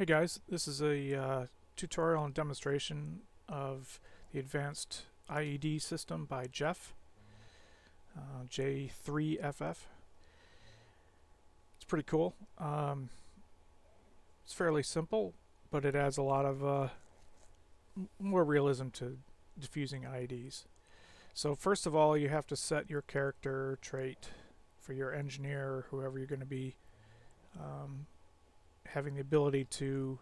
Hey guys, this is a tutorial and demonstration of the Advanced IED System by Jeff, J3FF. It's pretty cool. It's fairly simple, but it adds a lot of more realism to diffusing IEDs. So first of all, you have to set your character trait for your engineer or whoever you're going to be having the ability to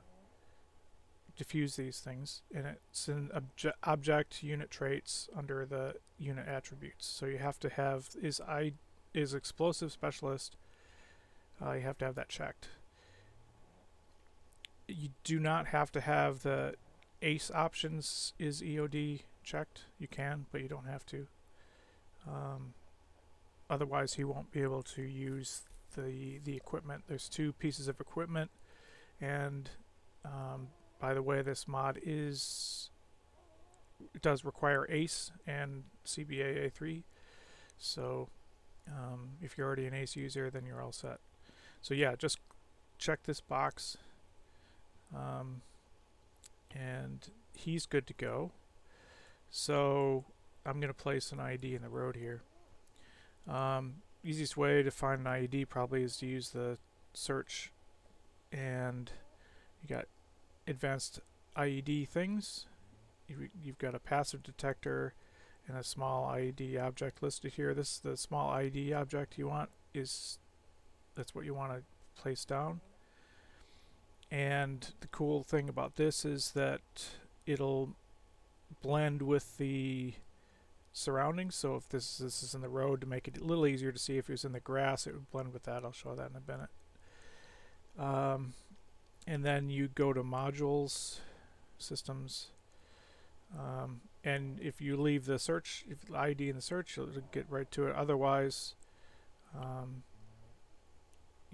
diffuse these things, and it's in object unit traits under the unit attributes. So you have to have is explosive specialist. You have to have that checked. You do not have to have the ACE options is EOD checked. You can, but you don't have to. Otherwise, he won't be able to use the equipment. There's two pieces of equipment, and by the way, this mod does require ACE and CBA A3. So if you're already an ACE user, then you're all set. So yeah, just check this box, and he's good to go. So I'm going to place an IED in the road here. Easiest way to find an IED probably is to use the search, and you got advanced IED things. You've got a passive detector and a small IED object listed here. This is the small IED object you want. That's what you want to place down. And the cool thing about this is that it'll blend with the surroundings. So if this is in the road, to make it a little easier to see, if it was in the grass, it would blend with that. I'll show that in a minute. And then you go to modules, systems, and if you leave the search, if the ID in the search, you'll get right to it. Otherwise, you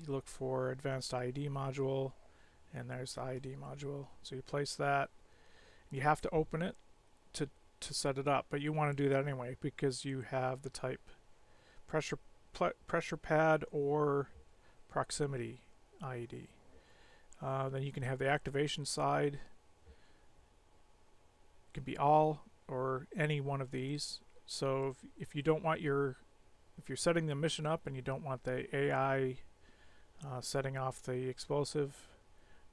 look for advanced IED module, and there's the IED module. So you place that. You have to open it to set it up, but you want to do that anyway because you have the type pressure pad or proximity IED. Then you can have the activation side. It can be all or any one of these. So if you don't want if you're setting the mission up and you don't want the AI setting off the explosive,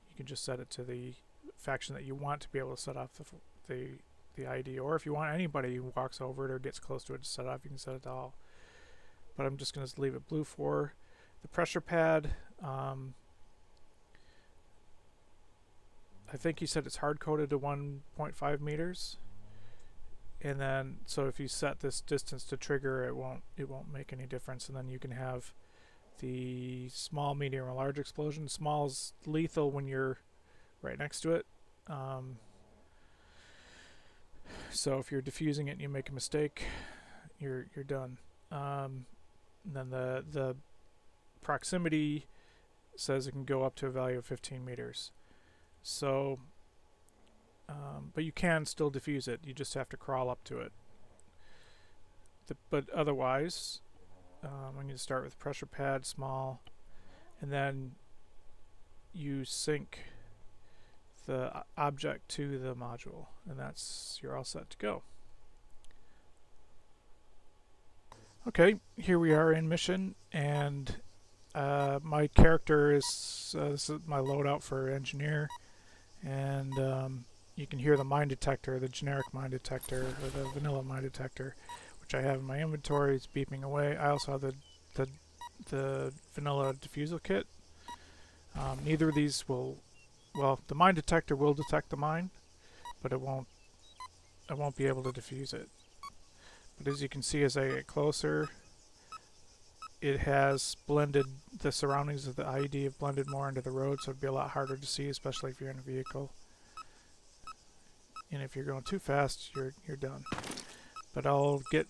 you can just set it to the faction that you want to be able to set off the IED. Or if you want anybody who walks over it or gets close to it to set off, you can set it to all. But I'm just going to leave it blue for the pressure pad. I think he said it's hard coded to 1.5 meters, and then so if you set this distance to trigger, it won't make any difference. And then you can have the small, medium, or large explosion. Small is lethal when you're right next to it. So if you're diffusing it and you make a mistake, you're done. Then the proximity says it can go up to a value of 15 meters. So, but you can still diffuse it. You just have to crawl up to it. But otherwise, I'm going to start with pressure pad, small, and then you sync the object to the module, and you're all set to go. Okay, here we are in mission, and my character is this is my loadout for engineer. And you can hear the mine detector, the generic mine detector, or the vanilla mine detector, which I have in my inventory. It's beeping away. I also have the vanilla diffusal kit. Neither of these will, well, the mine detector will detect the mine, but I won't be able to diffuse it. But as you can see, as I get closer, it has blended the surroundings of the IED have blended more into the road, so it'd be a lot harder to see, especially if you're in a vehicle. And if you're going too fast, you're done. But I'll get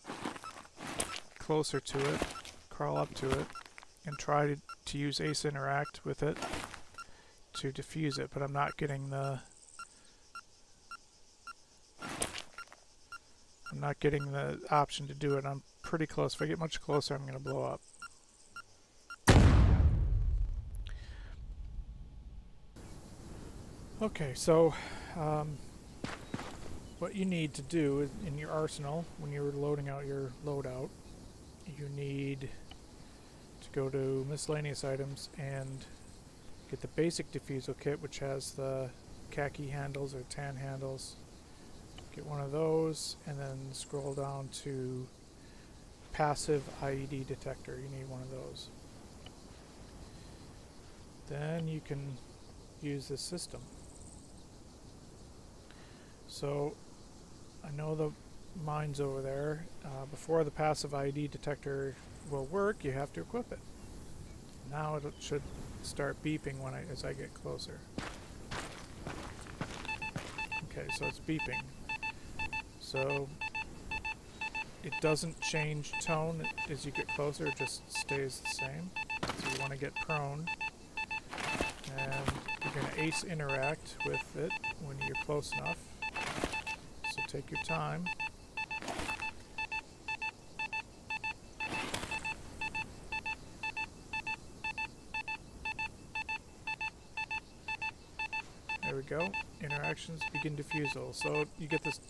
closer to it, crawl up to it, and try to use ACE interact with it to diffuse it. But I'm not getting the option to do it. I'm pretty close. If I get much closer, I'm going to blow up. Okay, so what you need to do is in your arsenal, when you're loading out your loadout, you need to go to miscellaneous items and get the basic diffusal kit, which has the khaki handles or tan handles. Get one of those, and then scroll down to passive IED detector. You need one of those. Then you can use this system. So I know the mine's over there. Before the passive IED detector will work, you have to equip it. Now it should start beeping as I get closer. Okay, so it's beeping. So it doesn't change tone as you get closer, it just stays the same. So you want to get prone, and you're going to ace interact with it when you're close enough. So take your time. There we go. Interactions, begin diffusal. So you get this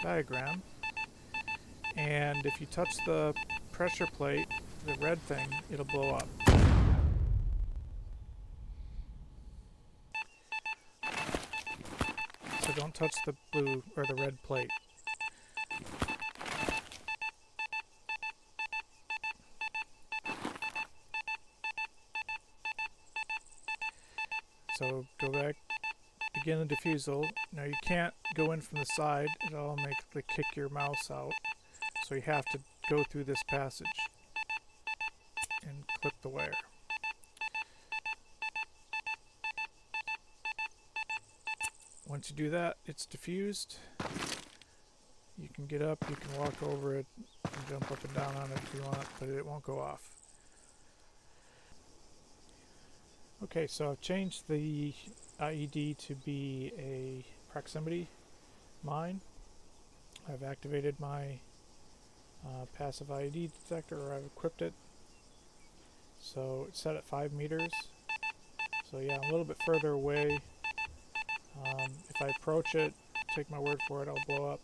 diagram, and if you touch the pressure plate, the red thing, it'll blow up. So don't touch the blue or the red plate. So go back, begin the diffusal. Now you can't go in from the side, it'll automatically kick your mouse out. So you have to go through this passage and clip the wire. Once you do that, it's diffused. You can get up, you can walk over it, and jump up and down on it if you want, but it won't go off. Okay, so I've changed the IED to be a proximity mine. I've activated my passive IED detector, or I've equipped it. So it's set at 5 meters. So yeah, I'm a little bit further away. If I approach it, take my word for it, I'll blow up.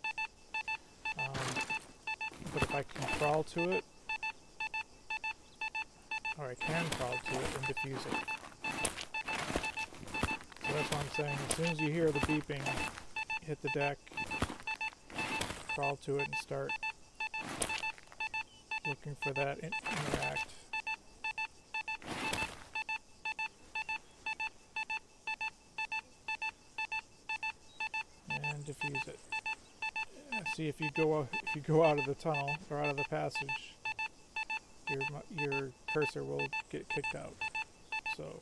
But if I can crawl to it, or I can crawl to it and diffuse it. So that's what I'm saying. As soon as you hear the beeping, hit the deck, crawl to it, and start looking for that interact. And diffuse it. See, if you go out of the tunnel or out of the passage, your cursor will get kicked out. So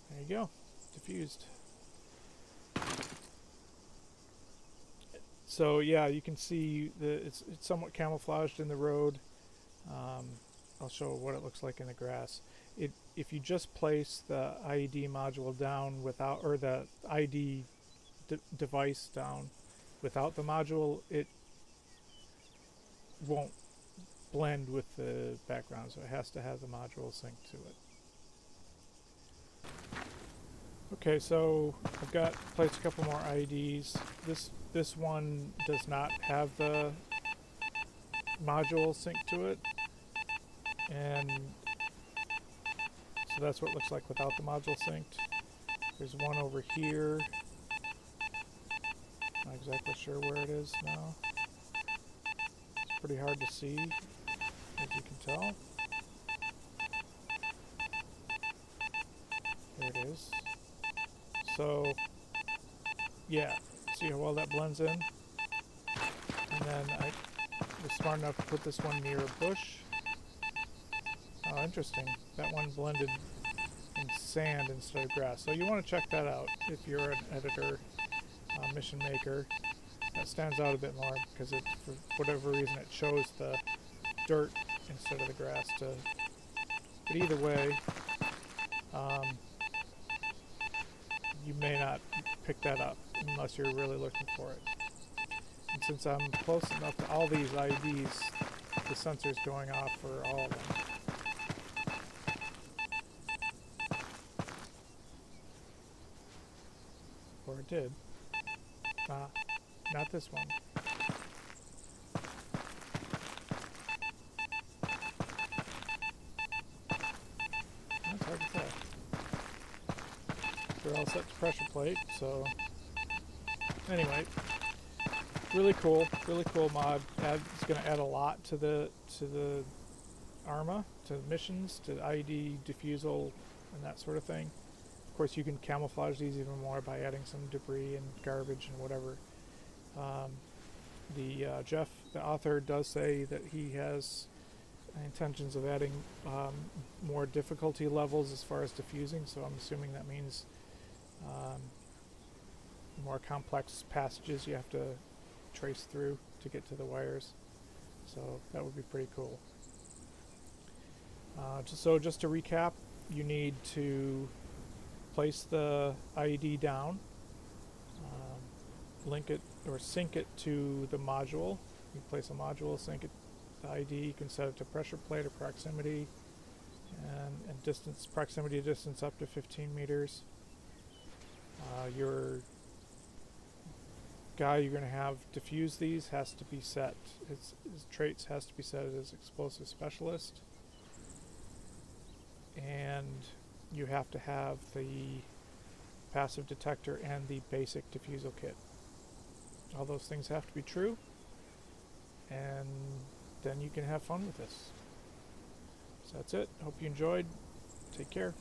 there you go, diffused. So yeah, you can see it's somewhat camouflaged in the road. I'll show what it looks like in the grass. If you just place the IED module down without, or the IED device down without the module, it won't blend with the background, so it has to have the module synced to it. Okay, so I've placed a couple more IEDs. This one does not have the module synced to it, and so that's what it looks like without the module synced. There's one over here. Not exactly sure where it is now. It's pretty hard to see, as you can tell. There it is. So, yeah, see how well that blends in? And then I was smart enough to put this one near a bush. Oh, interesting. That one blended in sand instead of grass. So you want to check that out if you're an editor, mission maker. That stands out a bit more because it, for whatever reason, it shows the dirt instead of the grass. But either way, you may not pick that up unless you're really looking for it. And since I'm close enough to all these IEDs, the sensors going off for all of them. Or it did. Not this one. That's hard to tell. They're all set to pressure plate, so anyway, really cool mod. It's going to add a lot to the Arma, to missions, to IED defusal, and that sort of thing. Of course, you can camouflage these even more by adding some debris and garbage and whatever. Jeff, the author, does say that he has intentions of adding more difficulty levels as far as diffusing, so I'm assuming that means more complex passages you have to trace through to get to the wires. So that would be pretty cool. Just to recap, you need to place the IED down, link it or sync it to the module. You place a module, sync it to the IED. You can set it to pressure plate or proximity, and distance, proximity distance up to 15 meters. Your guy you're going to have diffuse these has to be set. His traits has to be set as explosive specialist, and you have to have the passive detector and the basic diffusal kit. All those things have to be true, and then you can have fun with this. So that's it. Hope you enjoyed. Take care.